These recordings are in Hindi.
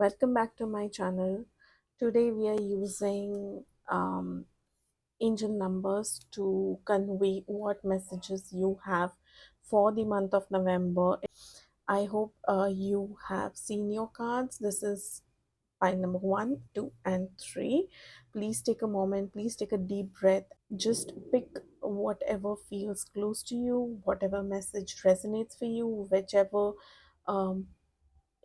Welcome back to my channel. Today we are using angel numbers to convey what messages you have for the month of November. I hope you have seen your cards. This is pile number 1, 2, and 3. Please take a moment, please take a deep breath. Just pick whatever feels close to you, whatever message resonates for you, whichever um,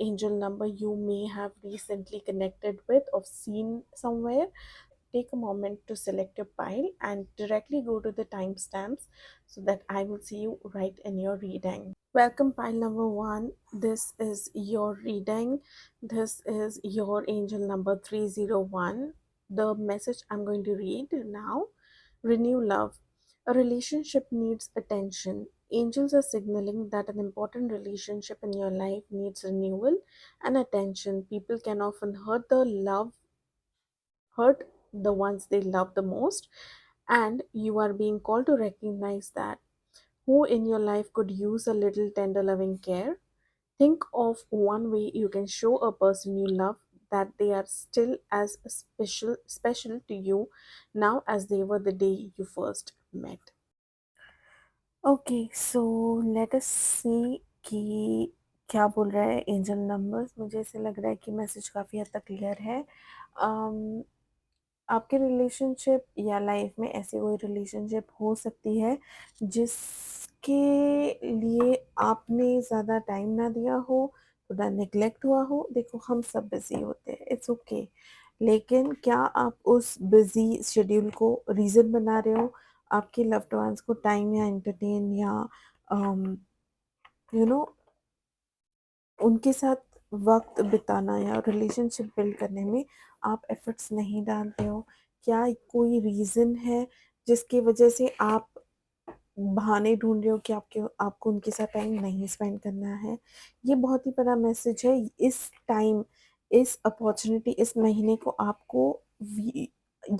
angel number you may have recently connected with or seen somewhere. Take a moment to select your pile and directly go to the timestamps so that I will see you right in your reading. Welcome, pile number 1. This is your reading. This is your angel number 301. The message I'm going to read now: renew love. A relationship needs attention. Angels are signaling that an important relationship in your life needs renewal and attention. People can often hurt the ones they love the most, and you are being called to recognize that. Who in your life could use a little tender loving care? Think of one way you can show a person you love that they are still as special to you now as they were the day you first met. Okay, so let us see कि क्या बोल रहा है एंजल नंबर्स। मुझे ऐसे लग रहा है कि मैसेज काफ़ी हद तक क्लियर है। आपके रिलेशनशिप या लाइफ में ऐसी कोई रिलेशनशिप हो सकती है जिसके लिए आपने ज़्यादा टाइम ना दिया हो, थोड़ा नेग्लेक्ट हुआ हो। देखो, हम सब बिज़ी होते हैं, इट्स ओके, लेकिन क्या आप उस बिज़ी शेड्यूल को रीज़न बना रहे हो आपके लव्ड वंस को टाइम या एंटरटेन या यू नो उनके साथ वक्त बिताना या रिलेशनशिप बिल्ड करने में आप एफर्ट्स नहीं डालते हो? क्या कोई रीज़न है जिसकी वजह से आप बहाने ढूँढ रहे हो कि आपको उनके साथ टाइम नहीं स्पेंड करना है? ये बहुत ही बड़ा मैसेज है। इस टाइम, इस अपॉर्च्युनिटी, इस महीने को आपको वी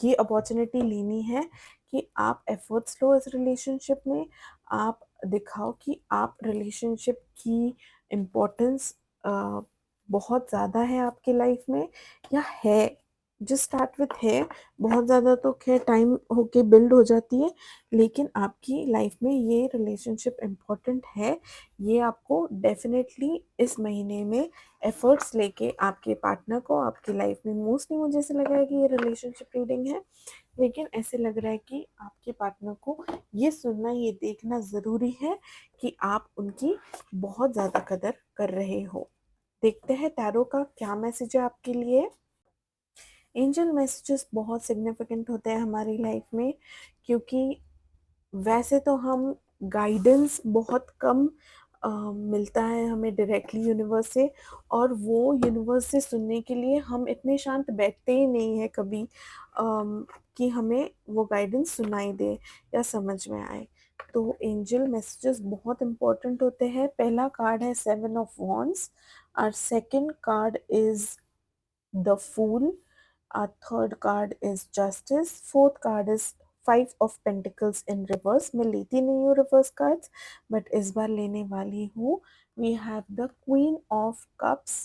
ये अपॉर्च्युनिटी लेनी है कि आप एफर्ट्स लो इस रिलेशनशिप में। आप दिखाओ कि आप रिलेशनशिप की इम्पोर्टेंस अ, बहुत ज़्यादा है आपकी लाइफ में या है। जस्ट स्टार्ट विथ है। बहुत ज़्यादा तो खैर टाइम होके बिल्ड हो जाती है, लेकिन आपकी लाइफ में ये रिलेशनशिप इम्पोर्टेंट है। ये आपको डेफिनेटली इस महीने में एफर्ट्स लेके आपके पार्टनर को आपकी लाइफ में, मोस्टली मुझे ऐसा लग रहा है कि ये रिलेशनशिप रीडिंग है, लेकिन ऐसे लग रहा है कि आपके पार्टनर को ये सुनना, ये देखना ज़रूरी है कि आप उनकी बहुत ज़्यादा कदर कर रहे हो। देखते हैं टैरो का क्या मैसेज है आपके लिए। एंजल मैसेजेस बहुत सिग्निफिकेंट होते हैं हमारी लाइफ में, क्योंकि वैसे तो हम गाइडेंस बहुत कम मिलता है हमें डायरेक्टली यूनिवर्स से, और वो यूनिवर्स से सुनने के लिए हम इतने शांत बैठते ही नहीं है कभी कि हमें वो गाइडेंस सुनाई दे या समझ में आए। तो एंजल मैसेजेस बहुत इंपॉर्टेंट होते हैं। पहला कार्ड है 7 of Wands, और second card is the fool, our third card is Justice. Fourth card is Five of Pentacles in reverse. मैं लेती नहीं हूँ reverse cards, but इस बार लेने वाली हूँ। We have the Queen of Cups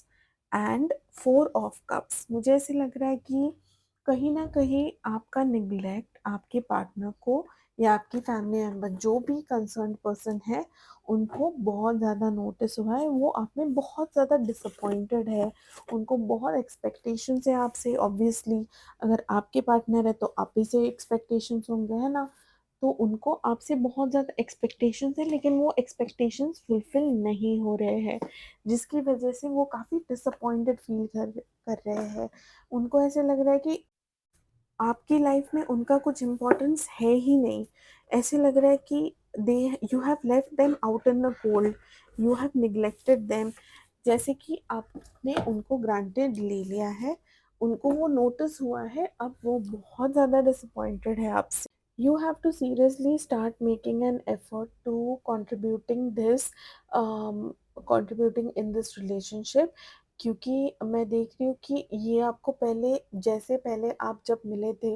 and Four of Cups. मुझे ऐसे लग रहा है कि कहीं ना कहीं आपका निगलेक्ट आपके पार्टनर को या आपकी फैमिली मेम्बर, जो भी कंसर्न पर्सन है, उनको बहुत ज़्यादा नोटिस हुआ है। वो आप में बहुत ज़्यादा डिसअपॉइंटेड है, उनको बहुत एक्सपेक्टेशंस है आपसे। ऑब्वियसली अगर आपके पार्टनर है तो आप ही से एक्सपेक्टेशंस होंगे, है ना? तो उनको आपसे बहुत ज़्यादा एक्सपेक्टेशंस है, लेकिन वो एक्सपेक्टेशंस फुलफिल नहीं हो रहे हैं, जिसकी वजह से वो काफ़ी डिसअपॉइंटेड फील कर रहे हैं। उनको ऐसे लग रहा है कि आपकी लाइफ में उनका कुछ इम्पोर्टेंस है ही नहीं। ऐसे लग रहा है कि they you have left them out in the cold, you have neglected them. जैसे कि आपने उनको ग्रांटेड ले लिया है, उनको वो नोटिस हुआ है, अब वो बहुत ज़्यादा डिसअपॉइंटेड है आपसे। You have to seriously start making an effort to contributing in this relationship, क्योंकि मैं देख रही हूँ कि ये आपको पहले, जैसे पहले आप जब मिले थे,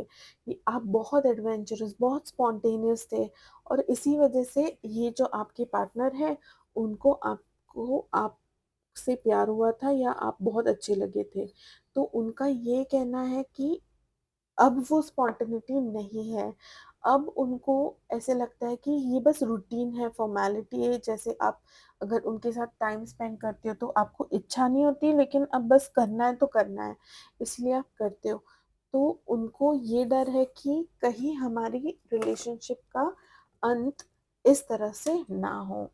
ये आप बहुत एडवेंचरस, बहुत स्पॉन्टेनियस थे, और इसी वजह से ये जो आपके पार्टनर हैं, उनको आपको आप से प्यार हुआ था या आप बहुत अच्छे लगे थे। तो उनका ये कहना है कि अब वो स्पॉन्टेनिटी नहीं है। अब उनको ऐसे लगता है कि ये बस रूटीन है, फॉर्मेलिटी है। जैसे आप अगर उनके साथ टाइम स्पेंड करते हो तो आपको इच्छा नहीं होती, लेकिन अब बस करना है तो करना है, इसलिए आप करते हो। तो उनको ये डर है कि कहीं हमारी रिलेशनशिप का अंत इस तरह से ना हो,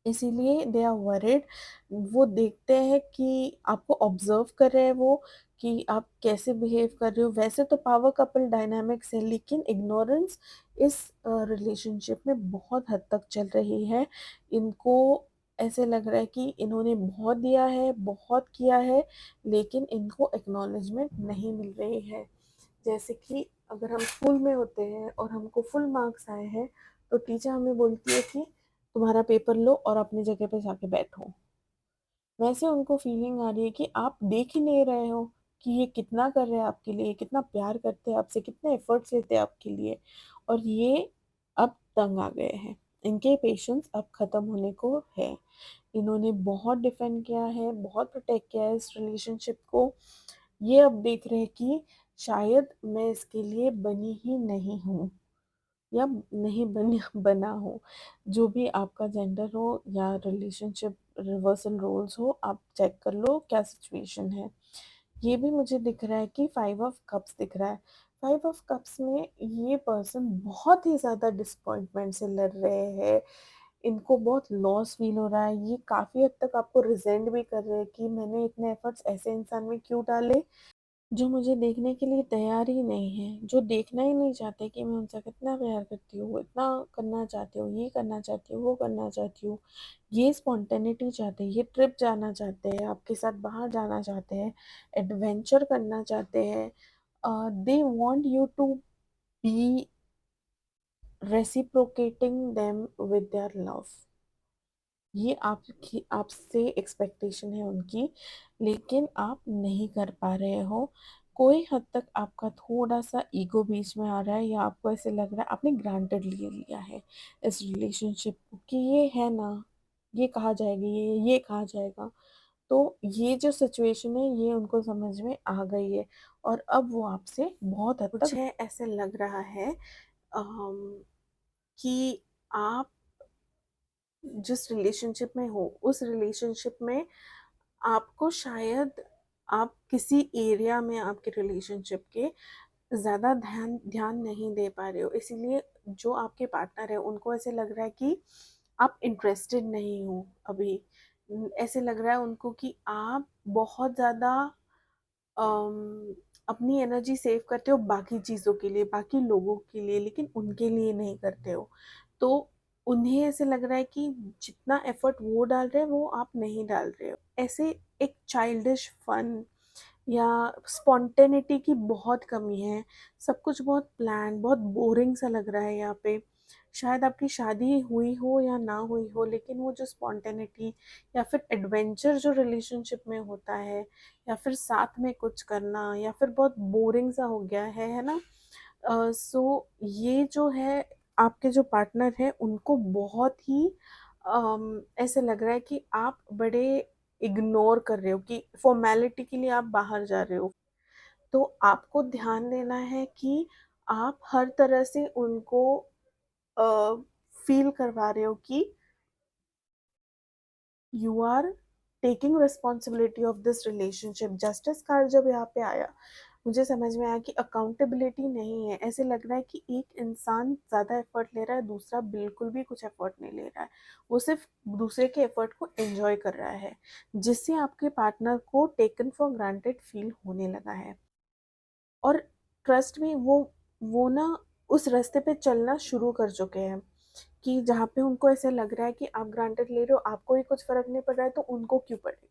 इसीलिए दे आर वरिड। वो देखते हैं कि आपको ऑब्जर्व कर रहे हैं वो, कि आप कैसे बिहेव कर रहे हो। वैसे तो पावर कपल डायनामिक्स है, लेकिन इग्नोरेंस इस रिलेशनशिप में बहुत हद तक चल रही है। इनको ऐसे लग रहा है कि इन्होंने बहुत दिया है, बहुत किया है, लेकिन इनको एक्नॉलेजमेंट नहीं मिल रही है। जैसे कि अगर हम स्कूल में होते हैं और हमको फुल मार्क्स आए हैं, तो टीचर हमें बोलती है कि तुम्हारा पेपर लो और अपनी जगह पे जाके बैठो। वैसे उनको फीलिंग आ रही है कि आप देख ही नहीं रहे हो कि ये कितना कर रहे हैं आपके लिए, कितना प्यार करते हैं आपसे, कितने एफर्ट्स लेते हैं आपके लिए। और ये अब तंग आ गए हैं, इनके पेशेंस अब खत्म होने को है। इन्होंने बहुत डिफेंड किया है, बहुत प्रोटेक्ट किया है इस रिलेशनशिप को। ये अब देख रहे हैं कि शायद मैं इसके लिए बनी ही नहीं हूँ, या नहीं बना हो। जो भी आपका जेंडर हो या रिलेशनशिप रिवर्सल रोल्स हो, आप चेक कर लो क्या सिचुएशन है। ये भी मुझे दिख रहा है कि 5 ऑफ कप्स दिख रहा है। 5 ऑफ कप्स में ये पर्सन बहुत ही ज़्यादा डिसअपॉइंटमेंट से लड़ रहे हैं। इनको बहुत लॉस फील हो रहा है। ये काफ़ी हद तक आपको रिजेंट भी कर रहे हैं कि मैंने इतने एफर्ट्स ऐसे इंसान में क्यों डाले जो मुझे देखने के लिए तैयार ही नहीं है, जो देखना ही नहीं चाहते कि मैं उनसे कितना प्यार करती हूँ, इतना करना चाहती हूँ, ये करना चाहती हूँ, वो करना चाहती हूँ। ये स्पॉन्टेनिटी चाहते हैं, ये ट्रिप जाना चाहते हैं, आपके साथ बाहर जाना चाहते हैं, एडवेंचर करना चाहते हैं। They want you to be reciprocating them with their love. ये आपकी आपसे एक्सपेक्टेशन है उनकी, लेकिन आप नहीं कर पा रहे हो। कोई हद तक आपका थोड़ा सा ईगो बीच में आ रहा है, या आपको ऐसे लग रहा है आपने ग्रांटेड ले लिया है इस रिलेशनशिप को कि ये है ना, ये कहा जाएगी, ये कहा जाएगा। तो ये जो सिचुएशन है ये उनको समझ में आ गई है, और अब वो आपसे बहुत हद तक है। ऐसे लग रहा है कि आप जिस रिलेशनशिप में हो उस रिलेशनशिप में आपको शायद आप किसी एरिया में आपके रिलेशनशिप के ज़्यादा ध्यान ध्यान नहीं दे पा रहे हो, इसीलिए जो आपके पार्टनर है उनको ऐसे लग रहा है कि आप इंटरेस्टेड नहीं हो अभी। ऐसे लग रहा है उनको कि आप बहुत ज़्यादा अम, अपनी एनर्जी सेव करते हो बाकी चीज़ों के लिए, बाकी लोगों के लिए, लेकिन उनके लिए नहीं करते हो। तो उन्हें ऐसे लग रहा है कि जितना एफर्ट वो डाल रहे हैं वो आप नहीं डाल रहे हो। ऐसे एक चाइल्डिश फन या स्पॉन्टेनिटी की बहुत कमी है। सब कुछ बहुत प्लान, बहुत बोरिंग सा लग रहा है यहाँ पे। शायद आपकी शादी हुई हो या ना हुई हो, लेकिन वो जो स्पॉन्टेनिटी या फिर एडवेंचर जो रिलेशनशिप में होता है, या फिर साथ में कुछ करना, या फिर बहुत बोरिंग सा हो गया है ना। सो ये जो है आपके जो पार्टनर है उनको बहुत ही ऐसे लग रहा है कि आप बड़े इग्नोर कर रहे हो, कि फॉर्मेलिटी के लिए आप बाहर जा रहे हो। तो आपको ध्यान देना है कि आप हर तरह से उनको फील करवा रहे हो कि you are taking responsibility of this relationship. Justice card जब यहाँ पे आया, मुझे समझ में आया कि अकाउंटेबिलिटी नहीं है। ऐसे लग रहा है कि एक इंसान ज़्यादा एफर्ट ले रहा है, दूसरा बिल्कुल भी कुछ एफर्ट नहीं ले रहा है। वो सिर्फ दूसरे के एफर्ट को एंजॉय कर रहा है, जिससे आपके पार्टनर को टेकन फॉर ग्रांटेड फील होने लगा है। और ट्रस्ट में वो ना उस रास्ते पे चलना शुरू कर चुके हैं, कि जहाँ पे उनको ऐसे लग रहा है कि आप ग्रांटेड ले रहे हो, आपको ही कुछ फर्क नहीं पड़ रहा है, तो उनको क्यों पड़े।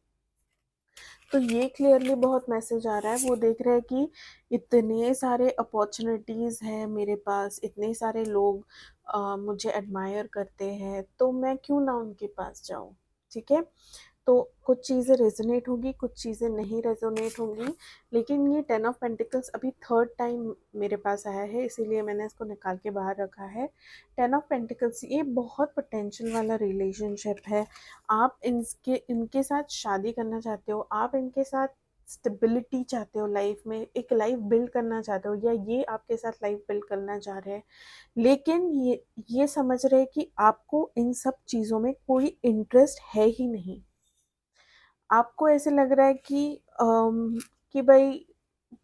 तो ये क्लियरली बहुत मैसेज आ रहा है। वो देख रहे हैं कि इतने सारे अपॉर्चुनिटीज़ हैं मेरे पास, इतने सारे लोग मुझे एडमायर करते हैं, तो मैं क्यों ना उनके पास जाऊँ। ठीक है, तो कुछ चीज़ें रेजोनेट होंगी, कुछ चीज़ें नहीं रेजोनेट होंगी। लेकिन ये 10 ऑफ पेंटिकल्स अभी थर्ड टाइम मेरे पास आया है, इसीलिए मैंने इसको निकाल के बाहर रखा है। 10 ऑफ पेंटिकल्स ये बहुत पोटेंशियल वाला रिलेशनशिप है। आप इनके साथ शादी करना चाहते हो, आप इनके साथ स्टेबिलिटी चाहते हो, लाइफ में एक लाइफ बिल्ड करना चाहते हो, या ये आपके साथ लाइफ बिल्ड करना चाह रहे हैं। लेकिन ये समझ रहे हैं कि आपको इन सब चीज़ों में कोई इंटरेस्ट है ही नहीं। आपको ऐसे लग रहा है कि भाई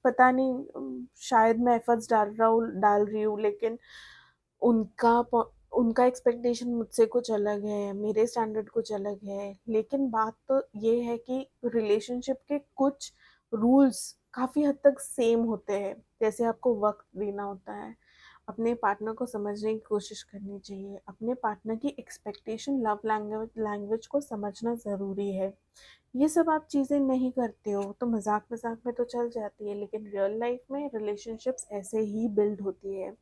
पता नहीं, शायद मैं एफर्ट्स डाल रही हूँ, लेकिन उनका उनका एक्सपेक्टेशन मुझसे कुछ अलग है, मेरे स्टैंडर्ड कुछ अलग है। लेकिन बात तो ये है कि रिलेशनशिप के कुछ रूल्स काफ़ी हद तक सेम होते हैं। जैसे आपको वक्त देना होता है, अपने पार्टनर को समझने की कोशिश करनी चाहिए, अपने पार्टनर की एक्सपेक्टेशन, लव लैंग्वेज को समझना ज़रूरी है। ये सब आप चीज़ें नहीं करते हो तो मजाक मजाक में तो चल जाती है, लेकिन रियल लाइफ में रिलेशनशिप्स ऐसे ही बिल्ड होती है।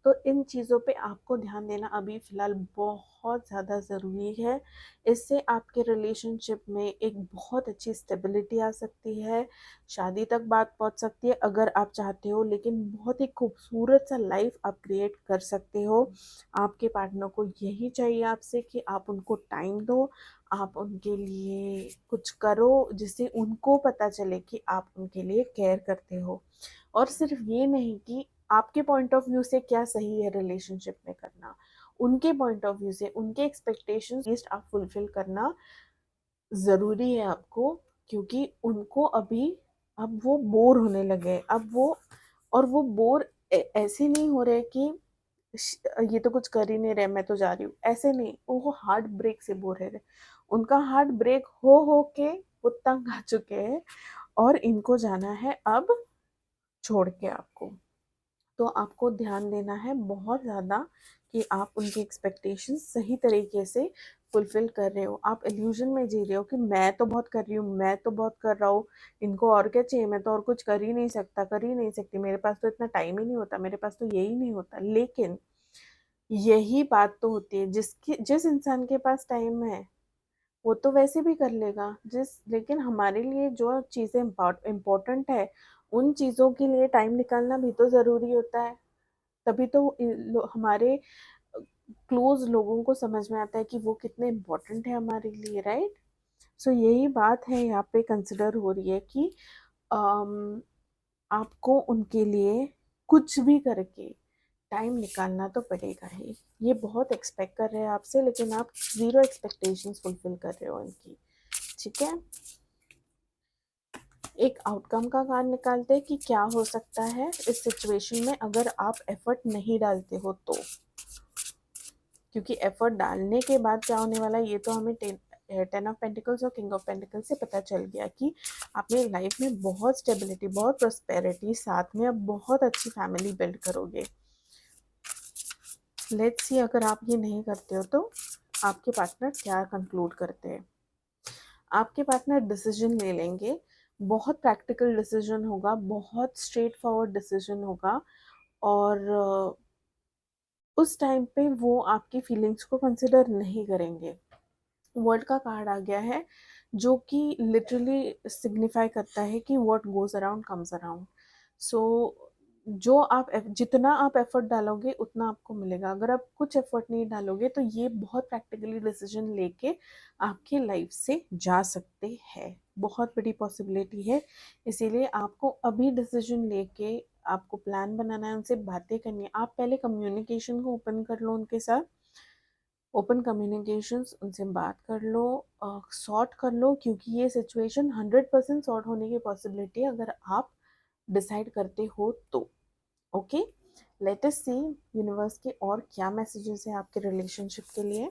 तो इन चीज़ों पे आपको ध्यान देना अभी फ़िलहाल बहुत ज़्यादा ज़रूरी है। इससे आपके रिलेशनशिप में एक बहुत अच्छी स्टेबिलिटी आ सकती है, शादी तक बात पहुंच सकती है अगर आप चाहते हो, लेकिन बहुत ही खूबसूरत सा लाइफ आप क्रिएट कर सकते हो। आपके पार्टनर को यही चाहिए आपसे कि आप उनको टाइम दो, आप उनके लिए कुछ करो जिससे उनको पता चले कि आप उनके लिए केयर करते हो। और सिर्फ ये नहीं कि आपके पॉइंट ऑफ व्यू से क्या सही है रिलेशनशिप में करना, उनके पॉइंट ऑफ व्यू से उनके एक्सपेक्टेशंस आप फुलफिल करना ज़रूरी है आपको। क्योंकि उनको अभी अब वो बोर होने लगे हैं, अब वो और वो बोर ऐसे नहीं हो रहे कि ये तो कुछ कर ही नहीं रहे, मैं तो जा रही हूँ, ऐसे नहीं, वो हार्ट ब्रेक से बोल रहे थे। उनका हार्ट ब्रेक हो के वो तंग आ चुके हैं, और इनको जाना है अब छोड़ के आपको। तो आपको ध्यान देना है बहुत ज़्यादा कि आप उनकी एक्सपेक्टेशंस सही तरीके से फुलफिल कर रहे हो। आप इल्यूजन में जी रहे हो कि मैं तो बहुत कर रही हूँ, मैं तो बहुत कर रहा हूँ, इनको और क्या चाहिए, मैं तो और कुछ कर ही नहीं सकता, कर ही नहीं सकती, मेरे पास तो इतना टाइम ही नहीं होता, मेरे पास तो यही नहीं होता। लेकिन यही बात तो होती है, जिस इंसान के पास टाइम है वो तो वैसे भी कर लेगा, लेकिन हमारे लिए जो चीज़ें इम्पोर्टेंट है, उन चीज़ों के लिए टाइम निकालना भी तो ज़रूरी होता है। तभी तो हमारे क्लोज लोगों को समझ में आता है कि वो कितने इम्पोर्टेंट है हमारे लिए, राइट। सो यही बात है यहाँ पे कंसिडर हो रही है कि अम, आपको उनके लिए कुछ भी करके टाइम निकालना तो पड़ेगा ही। ये बहुत एक्सपेक्ट कर रहे हैं आपसे, लेकिन आप ज़ीरो एक्सपेक्टेशंस फुलफिल कर रहे हो इनकी। ठीक है, एक आउटकम का कार्ड निकालते हैं कि क्या हो सकता है इस सिचुएशन में अगर आप एफर्ट नहीं डालते हो तो। क्योंकि एफर्ट डालने के बाद क्या होने वाला है ये तो हमें 10 ऑफ पेंटिकल्स और किंग ऑफ पेंटिकल्स से पता चल गया कि अपने लाइफ में बहुत स्टेबिलिटी, बहुत प्रोस्पेरिटी, साथ में अब बहुत अच्छी फैमिली बिल्ड करोगे। लेट्स सी अगर आप ये नहीं करते हो तो आपके पार्टनर क्या कंक्लूड करते हैं। आपके पार्टनर डिसीजन ले लेंगे, बहुत प्रैक्टिकल डिसीजन होगा, बहुत स्ट्रेट फॉरवर्ड डिसीजन होगा, और उस टाइम पे वो आपकी फीलिंग्स को कंसिडर नहीं करेंगे। वर्ड का कार्ड आ गया है जो कि लिटरली सिग्निफाई करता है कि what goes around comes around. So जितना आप एफर्ट डालोगे उतना आपको मिलेगा। अगर आप कुछ एफर्ट नहीं डालोगे तो ये बहुत प्रैक्टिकली डिसीजन लेके आपके लाइफ से जा सकते हैं, बहुत बड़ी पॉसिबिलिटी है। इसीलिए आपको अभी डिसीजन लेके आपको प्लान बनाना है, उनसे बातें करनी है। आप पहले कम्युनिकेशन को ओपन कर लो उनके साथ, ओपन कम्युनिकेशंस, उनसे बात कर लो, सॉर्ट कर लो, क्योंकि ये सिचुएशन 100% सॉर्ट होने की पॉसिबिलिटी है अगर आप डिसाइड करते हो तो। ओके, लेट अस सी यूनिवर्स के और क्या मैसेजेस है आपके रिलेशनशिप के लिए।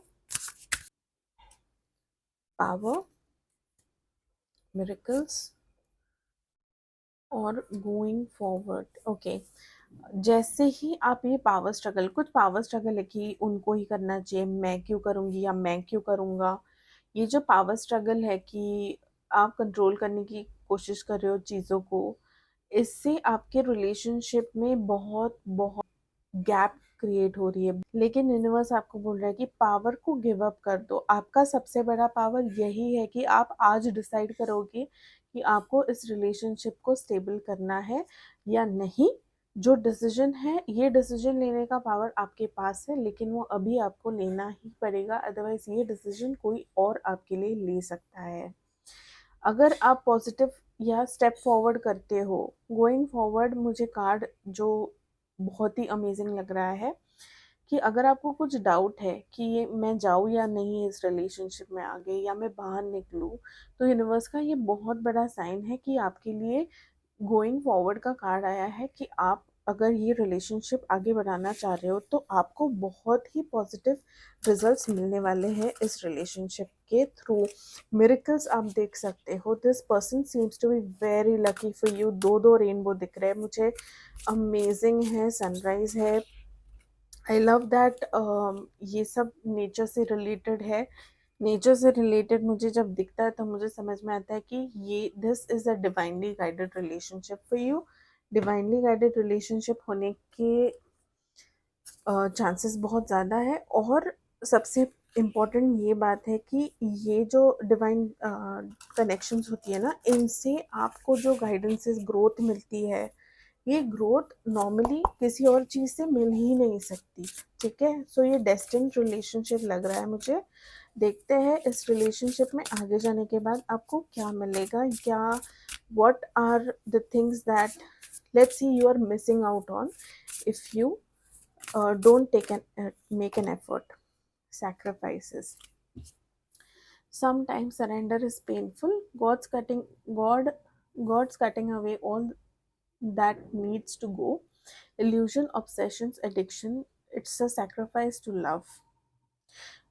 पावर, मिरेकल्स और गोइंग फॉरवर्ड। ओके, जैसे ही आप ये पावर स्ट्रगल, कुछ पावर स्ट्रगल है कि उनको ही करना चाहिए, मैं क्यों करूँगी या मैं क्यों करूँगा, ये जो पावर स्ट्रगल है कि आप कंट्रोल करने की कोशिश कर रहे हो चीज़ों को, इससे आपके रिलेशनशिप में बहुत बहुत गैप क्रिएट हो रही है। लेकिन यूनिवर्स आपको बोल रहा है कि पावर को गिव अप कर दो। आपका सबसे बड़ा पावर यही है कि आप आज डिसाइड करोगे कि आपको इस रिलेशनशिप को स्टेबल करना है या नहीं। जो डिसीजन है, ये डिसीजन लेने का पावर आपके पास है, लेकिन वो अभी आपको लेना ही पड़ेगा, अदरवाइज ये डिसीजन कोई और आपके लिए ले सकता है। अगर आप पॉजिटिव या स्टेप फॉरवर्ड करते हो, गोइंग फॉरवर्ड, मुझे कार्ड जो बहुत ही अमेजिंग लग रहा है कि अगर आपको कुछ डाउट है कि ये मैं जाऊँ या नहीं इस रिलेशनशिप में आगे, या मैं बाहर निकलूँ, तो यूनिवर्स का ये बहुत बड़ा साइन है कि आपके लिए गोइंग फॉरवर्ड का कार्ड आया है कि आप अगर ये रिलेशनशिप आगे बढ़ाना चाह रहे हो तो आपको बहुत ही पॉजिटिव रिजल्ट्स मिलने वाले हैं इस रिलेशनशिप के थ्रू। मिरेकल्स आप देख सकते हो। This person seems to be very lucky for you. दो दो रेनबो दिख रहे हैं मुझे, अमेजिंग है, सनराइज है। आई लव दैट ये सब नेचर से रिलेटेड है। नेचर से रिलेटेड मुझे जब दिखता है तो मुझे समझ में आता है कि ये this is a divinely guided relationship for you. Divinely guided relationship होने के चांसेस बहुत ज़्यादा है। और सबसे इम्पॉर्टेंट ये बात है कि ये जो डिवाइन कनेक्शंस होती है ना, इनसे आपको जो गाइडेंसेस, ग्रोथ मिलती है, ये ग्रोथ नॉर्मली किसी और चीज़ से मिल ही नहीं सकती। ठीक है, सो ये डेस्टिन्ड रिलेशनशिप लग रहा है मुझे। देखते हैं इस रिलेशनशिप में आगे जाने के बाद आपको क्या मिलेगा, या what are the things that let's see you are missing out on if you don't make an effort. Sacrifices. Sometimes surrender is painful. God God's cutting away all that needs to go. Illusion, obsessions, addiction, it's a sacrifice to love.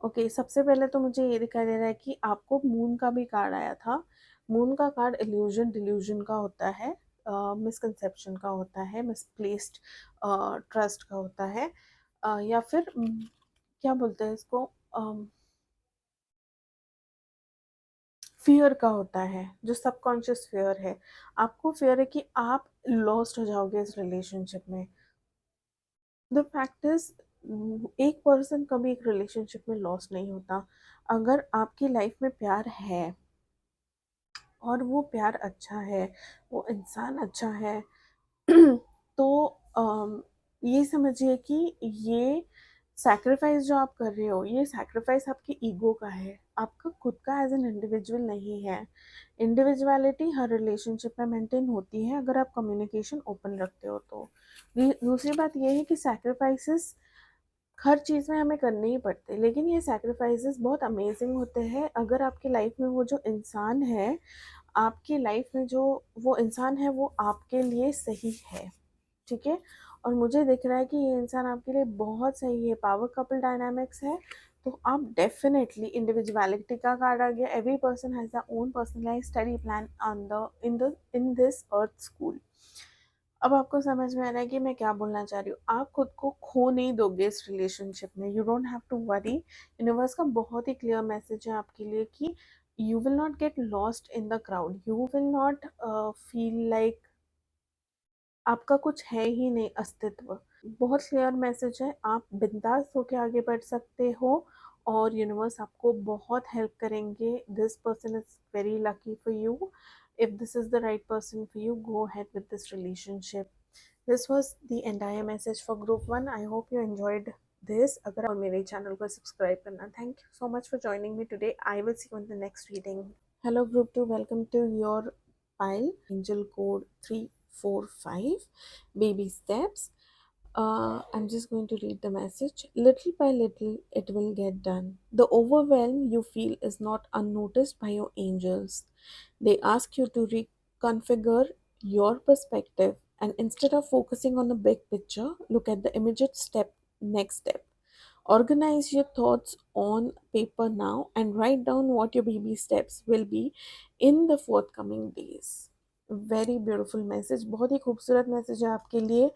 Okay, सबसे पहले तो मुझे ये दिखाई दे रहा है कि आपको मून का भी कार्ड आया था। मून का कार्ड इल्यूजन, डिल्यूजन का होता है, मिसकंसेप्शन का होता है, मिसप्लेस्ड ट्रस्ट का होता है, या फिर क्या बोलते हैं इसको, फियर का होता है, जो सबकॉन्शियस फियर है। आपको फियर है कि आप लॉस्ट हो जाओगे इस रिलेशनशिप में। द फैक्ट इज, एक पर्सन कभी एक रिलेशनशिप में लॉस नहीं होता। अगर आपकी लाइफ में प्यार है और वो प्यार अच्छा है, वो इंसान अच्छा है, तो ये समझिए कि ये सैक्रिफाइस जो आप कर रहे हो, ये सैक्रिफाइस आपकी ईगो का है, आपका खुद का एज एन इंडिविजुअल नहीं है। इंडिविजुअलिटी हर रिलेशनशिप में मेंटेन होती है अगर आप कम्युनिकेशन ओपन रखते हो तो। दूसरी बात ये है कि सैक्रिफाइसेस हर चीज़ में हमें करने ही पड़ते, लेकिन ये सैक्रिफाइसेस बहुत अमेजिंग होते हैं अगर आपकी लाइफ में वो जो इंसान है, आपकी लाइफ में जो वो इंसान है, वो आपके लिए सही है। ठीक है, और मुझे दिख रहा है कि ये इंसान आपके लिए बहुत सही है। पावर कपल डायनामिक्स है, तो आप डेफिनेटली, इंडिविजुअलिटी का कार्ड आ गया। Every person has the own personalised study plan on the in this earth school. अब आपको समझ में आ रहा है कि मैं क्या बोलना चाह रही हूँ। आप खुद को खो नहीं दोगे इस रिलेशनशिप में। You don't have to worry. Universe का बहुत ही क्लियर मैसेज है आपके लिए कि you will not get lost in the crowd, you will not feel like आपका कुछ है ही नहीं अस्तित्व। बहुत क्लियर मैसेज है, आप बिंदास होकर आगे बढ़ सकते हो और यूनिवर्स आपको बहुत हेल्प करेंगे। This person is very lucky for you. If this is the right person for you, go ahead with this relationship. This was the entire message for group 1. I hope you enjoyed this. अगर और मेरे चैनल को सब्सक्राइब करना। Thank you so much for joining me today. I will see you in the next reading. Hello group 2, welcome to your pile. Angel code 345, baby steps. I'm just going to read the message. Little by little, it will get done. The overwhelm you feel is not unnoticed by your angels. They ask you to reconfigure your perspective, and instead of focusing on the big picture, look at the immediate step, next step. Organize your thoughts on paper now and write down what your baby steps will be in the forthcoming days. Very beautiful message, बहुत ही खूबसूरत मैसेज है आपके लिए।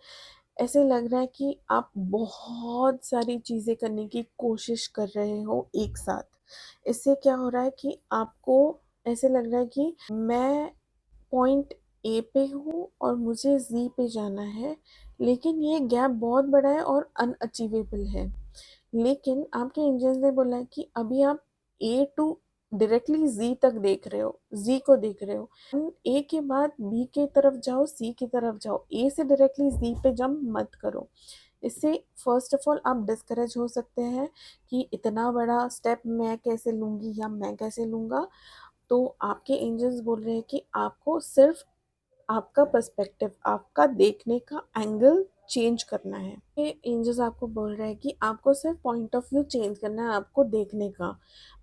ऐसे लग रहा है कि आप बहुत सारी चीज़ें करने की कोशिश कर रहे हो एक साथ। इससे क्या हो रहा है कि आपको ऐसे लग रहा है कि मैं पॉइंट ए पे हूँ और मुझे जी पे जाना है, लेकिन ये गैप बहुत बड़ा है और अनअचीवेबल है। लेकिन आपके एंजल्स ने बोला है कि अभी आप ए टू डायरेक्टली जी तक देख रहे हो, जी को देख रहे हो, ए के बाद बी के तरफ जाओ, सी की तरफ जाओ, ए से डायरेक्टली जी पे जंप मत करो। इससे फर्स्ट ऑफ ऑल आप डिस्करेज हो सकते हैं कि इतना बड़ा स्टेप मैं कैसे लूंगी या मैं कैसे लूंगा। तो आपके एंजल्स बोल रहे हैं कि आपको सिर्फ आपका पर्सपेक्टिव, आपका देखने का एंगल चेंज करना है। ये एंजल्स आपको बोल रहे हैं कि आपको सिर्फ पॉइंट ऑफ व्यू चेंज करना है, आपको देखने का।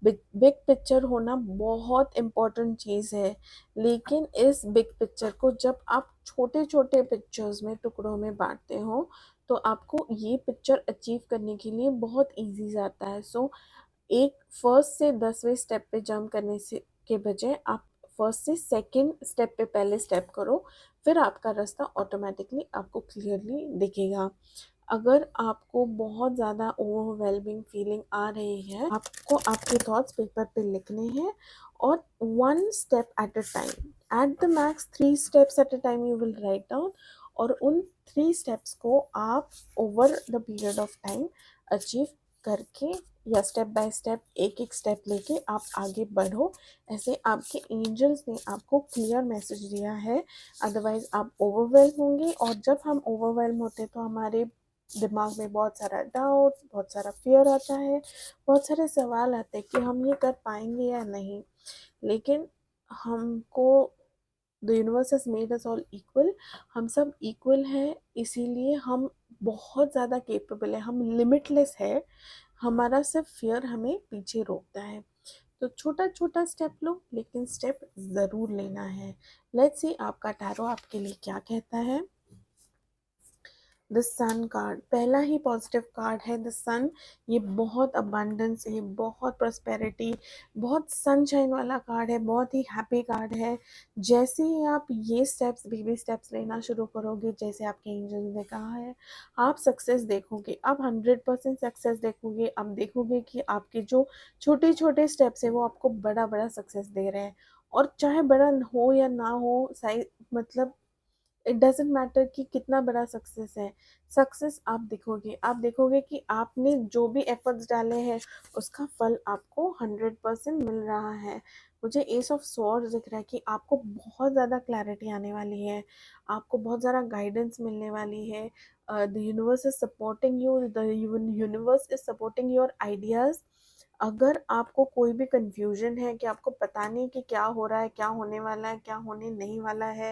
बिग बिग पिक्चर होना बहुत इम्पोर्टेंट चीज़ है, लेकिन इस बिग पिक्चर को जब आप छोटे छोटे पिक्चर्स में, टुकड़ों में बांटते हो, तो आपको ये पिक्चर अचीव करने के लिए बहुत ईजी जाता है। सो एक फर्स्ट से 10वें स्टेप पे जंप करने से के बजाय आप फर्स्ट से सेकंड स्टेप पे पहले स्टेप करो, फिर आपका रास्ता ऑटोमेटिकली आपको क्लियरली दिखेगा। अगर आपको बहुत ज़्यादा ओवरवेलमिंग फीलिंग आ रही है, आपको आपके थॉट्स पेपर पे लिखने हैं और one step at a time, at the max 3 steps at a time you will write down, और उन 3 स्टेप्स को आप over the period of time achieve करके या स्टेप बाय स्टेप एक एक स्टेप लेके आप आगे बढ़ो। ऐसे आपके एंजल्स ने आपको क्लियर मैसेज दिया है। अदरवाइज आप ओवरवेल्म होंगे, और जब हम ओवरवेल्म होते हैं तो हमारे दिमाग में बहुत सारा डाउट, बहुत सारा फियर आता है, बहुत सारे सवाल आते हैं कि हम ये कर पाएंगे या नहीं। लेकिन हमको the universe has made us all equal, हम सब इक्वल हैं, इसीलिए हम बहुत ज़्यादा केपेबल है, हम लिमिटलेस है। हमारा सिर्फ फियर हमें पीछे रोकता है। तो छोटा छोटा स्टेप लो, लेकिन स्टेप ज़रूर लेना है। लेट्स सी आपका टैरो आपके लिए क्या कहता है। द सन कार्ड पहला ही पॉजिटिव कार्ड है। द सन, ये बहुत अबंडेंस, ये बहुत प्रॉस्पेरिटी, बहुत सनशाइन वाला कार्ड है, बहुत ही हैप्पी कार्ड है। जैसे ही आप ये स्टेप्स, बेबी स्टेप्स लेना शुरू करोगे, जैसे आपके एंजल ने कहा है, आप सक्सेस देखोगे, आप 100% सक्सेस देखोगे। आप देखोगे कि आपके जो छोटे छोटे स्टेप्स है वो आपको बड़ा बड़ा सक्सेस दे रहे हैं। और चाहे बड़ा हो या ना हो, साइज मतलब इट डजेंट मैटर कि कितना बड़ा सक्सेस है, सक्सेस आप देखोगे कि आपने जो भी एफर्ट्स डाले हैं उसका फल आपको 100% मिल रहा है। मुझे एस ऑफ स्वॉर्ड्स दिख रहा है कि आपको बहुत ज़्यादा क्लैरिटी आने वाली है, आपको बहुत ज़्यादा गाइडेंस मिलने वाली है। The universe is supporting you, the universe is supporting your ideas. अगर आपको कोई भी कंफ्यूजन है कि आपको पता नहीं कि क्या हो रहा है, क्या होने वाला है, क्या होने नहीं वाला है,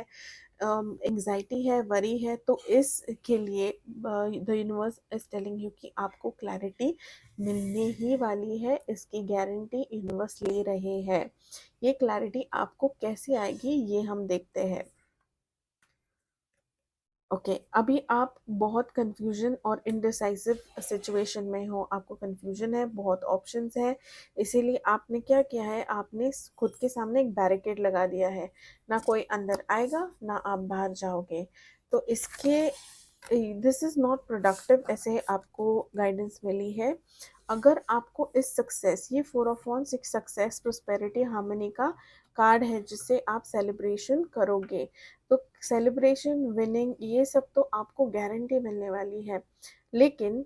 एंग्जाइटी है, वरी है, तो इसके लिए the universe is telling you कि आपको क्लैरिटी मिलने ही वाली है। इसकी गारंटी यूनिवर्स ले रहे हैं। ये क्लैरिटी आपको कैसे आएगी ये हम देखते हैं। ओके अभी आप बहुत कंफ्यूजन और इनडिसाइसिव सिचुएशन में हो, आपको कंफ्यूजन है, बहुत ऑप्शंस है, इसीलिए आपने क्या किया है, आपने खुद के सामने एक बैरिकेड लगा दिया है। ना कोई अंदर आएगा, ना आप बाहर जाओगे। तो इसके दिस इज़ नॉट प्रोडक्टिव, ऐसे आपको गाइडेंस मिली है। अगर आपको इस सक्सेस, ये 4 ऑफ वॉन्ड्स एक सक्सेस, प्रोस्पेरिटी, हार्मनी का कार्ड है जिससे आप सेलिब्रेशन करोगे। तो सेलिब्रेशन, विनिंग, ये सब तो आपको गारंटी मिलने वाली है। लेकिन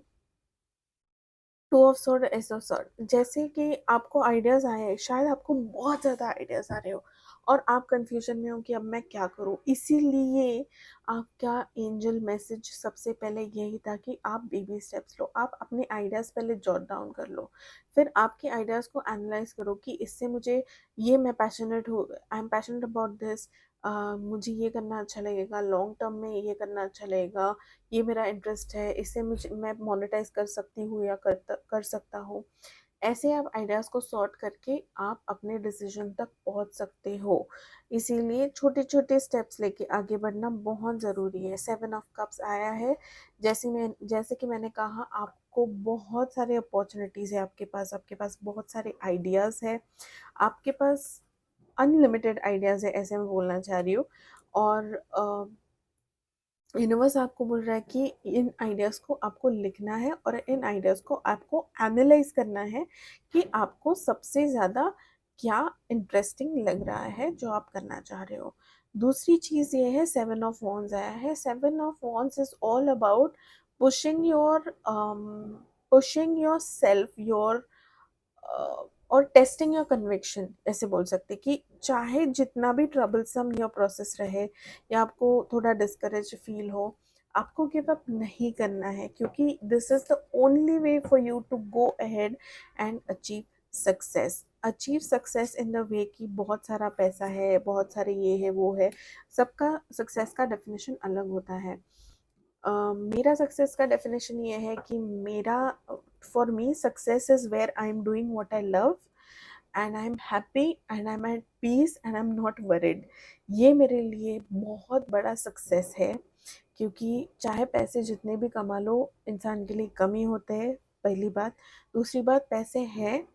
2 of sword, S of sword, जैसे कि आपको आइडियाज आए हैं, शायद आपको बहुत ज़्यादा आइडियाज आ रहे हो और आप कंफ्यूजन में हो कि अब मैं क्या करूं। इसीलिए आपका एंजल मैसेज सबसे पहले यही था कि आप बेबी स्टेप्स लो, आप अपने आइडियाज़ पहले जॉट डाउन कर लो, फिर आपके आइडियाज़ को एनालाइज करो कि इससे मुझे ये, मैं पैशनेट हो, I am passionate about this, मुझे ये करना अच्छा लगेगा, लॉन्ग टर्म में ये करना अच्छा लगेगा, ये मेरा इंटरेस्ट है, इससे मुझे, मैं मोनेटाइज कर सकती हूँ या कर सकता हूँ। ऐसे आप आइडियाज़ को सॉर्ट करके आप अपने डिसीजन तक पहुँच सकते हो। इसीलिए छोटे छोटे स्टेप्स लेके आगे बढ़ना बहुत ज़रूरी है। 7 ऑफ कप्स आया है, जैसे कि मैंने कहा, आपको बहुत सारे अपॉर्चुनिटीज़ है, आपके पास बहुत सारे आइडियाज़ है, आपके पास अनलिमिटेड आइडियाज़ है, ऐसे मैं बोलना चाह रही हूँ। और यूनिवर्स आपको बोल रहा है कि इन आइडियाज़ को आपको लिखना है और इन आइडियाज़ को आपको एनालाइज करना है कि आपको सबसे ज़्यादा क्या इंटरेस्टिंग लग रहा है जो आप करना चाह रहे हो। दूसरी चीज़ ये है, 7 ऑफ वॉन्ड्स आया है। 7 of wands is all about pushing your pushing yourself, your और टेस्टिंग योर कन्विक्शन, ऐसे बोल सकते हैं कि चाहे जितना भी ट्रबलसम योर प्रोसेस रहे या आपको थोड़ा डिस्करेज फील हो, आपको गिव अप नहीं करना है, क्योंकि this is the only way for you to go ahead and achieve success. Achieve success in the way कि बहुत सारा पैसा है, बहुत सारे ये है वो है, सबका सक्सेस का डेफिनेशन अलग होता है। मेरा सक्सेस का डेफिनेशन ये है कि मेरा for me success is where I am doing what I love and I am happy and I am at peace and I am not worried. ये मेरे लिए बहुत बड़ा सक्सेस है, क्योंकि चाहे पैसे जितने भी कमा लो, इंसान के लिए कमी होते हैं, पहली बात। दूसरी बात, पैसे हैं,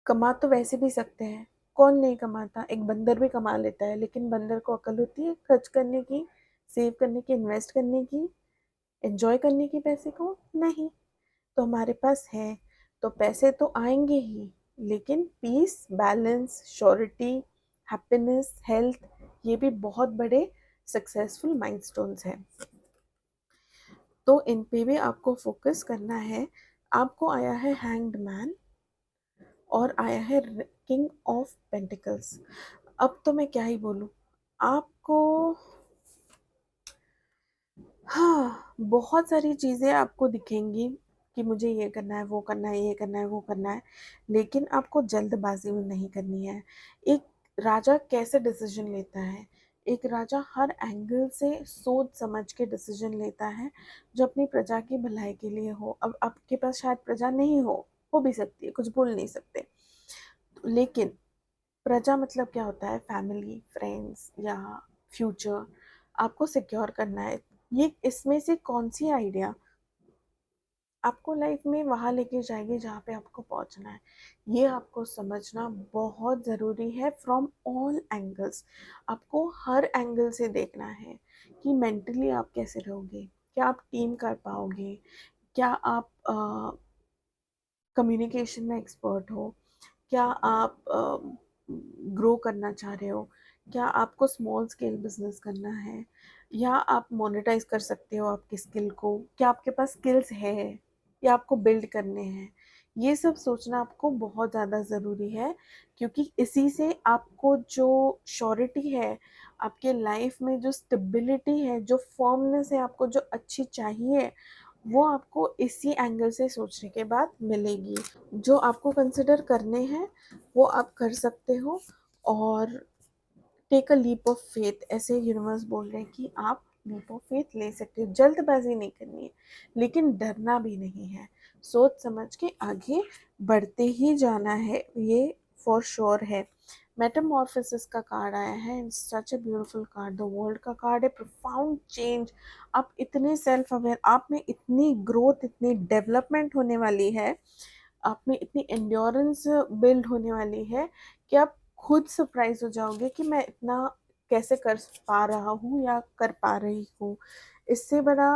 कमा तो वैसे भी सकते हैं, कौन नहीं कमाता, एक बंदर भी कमा लेता है, लेकिन बंदर को अकल होती है खर्च करने की, सेव करने की, इन्वेस्ट करने की, एंजॉय करने की, पैसे को नहीं। तो हमारे पास है तो पैसे तो आएंगे ही, लेकिन peace, balance, surety, happiness, health, ये भी बहुत बड़े सक्सेसफुल माइलस्टोन्स हैं। तो इन पे भी आपको फोकस करना है। आपको आया है हैंग्ड मैन और आया है किंग ऑफ पेंटिकल्स। अब तो मैं क्या ही बोलूं आपको। हाँ, बहुत सारी चीज़ें आपको दिखेंगी कि मुझे ये करना है, वो करना है, ये करना है, वो करना है, लेकिन आपको जल्दबाजी में नहीं करनी है। एक राजा कैसे डिसीजन लेता है? एक राजा हर एंगल से सोच समझ के डिसीजन लेता है, जो अपनी प्रजा की भलाई के लिए हो। अब आपके पास शायद प्रजा नहीं हो भी सकती है, कुछ बोल नहीं सकते, लेकिन प्रजा मतलब क्या होता है? फैमिली, फ्रेंड्स या फ्यूचर आपको सिक्योर करना है। ये इसमें से कौन सी आइडिया आपको लाइफ में वहां लेके जाएगी जहाँ पे आपको पहुंचना है, ये आपको समझना बहुत ज़रूरी है। फ्रॉम ऑल एंगल्स आपको हर एंगल से देखना है कि मेंटली आप कैसे रहोगे, क्या आप टीम कर पाओगे, क्या आप कम्युनिकेशन में एक्सपर्ट हो, क्या आप ग्रो करना चाह रहे हो, क्या आपको स्मॉल स्केल बिजनेस करना है, या आप मोनेटाइज कर सकते हो आपकी स्किल को, क्या आपके पास स्किल्स है या आपको बिल्ड करने हैं। ये सब सोचना आपको बहुत ज़्यादा ज़रूरी है, क्योंकि इसी से आपको जो श्योरिटी है, आपके लाइफ में जो स्टेबिलिटी है, जो फर्मनेस है, आपको जो अच्छी चाहिए, वो आपको इसी एंगल से सोचने के बाद मिलेगी। जो आपको कंसिडर करने हैं वो आप कर सकते हो, और take a leap of faith, ऐसे यूनिवर्स बोल रहे हैं कि आप लीप ऑफ फेथ ले सकते हो। जल्दबाजी नहीं करनी है, लेकिन डरना भी नहीं है, सोच समझ के आगे बढ़ते ही जाना है, ये फॉर श्योर है। मेटामॉर्फोसिस का कार्ड आया है, such a beautiful card, the world का कार्ड है, प्रोफाउंड चेंज। आप इतने सेल्फ अवेयर, आप में इतनी ग्रोथ, इतनी डेवलपमेंट होने वाली है, आप में इतनी एंड्योरेंस बिल्ड होने वाली है कि आप खुद सरप्राइज हो जाओगे कि मैं इतना कैसे कर पा रहा हूँ या कर पा रही हूँ। इससे बड़ा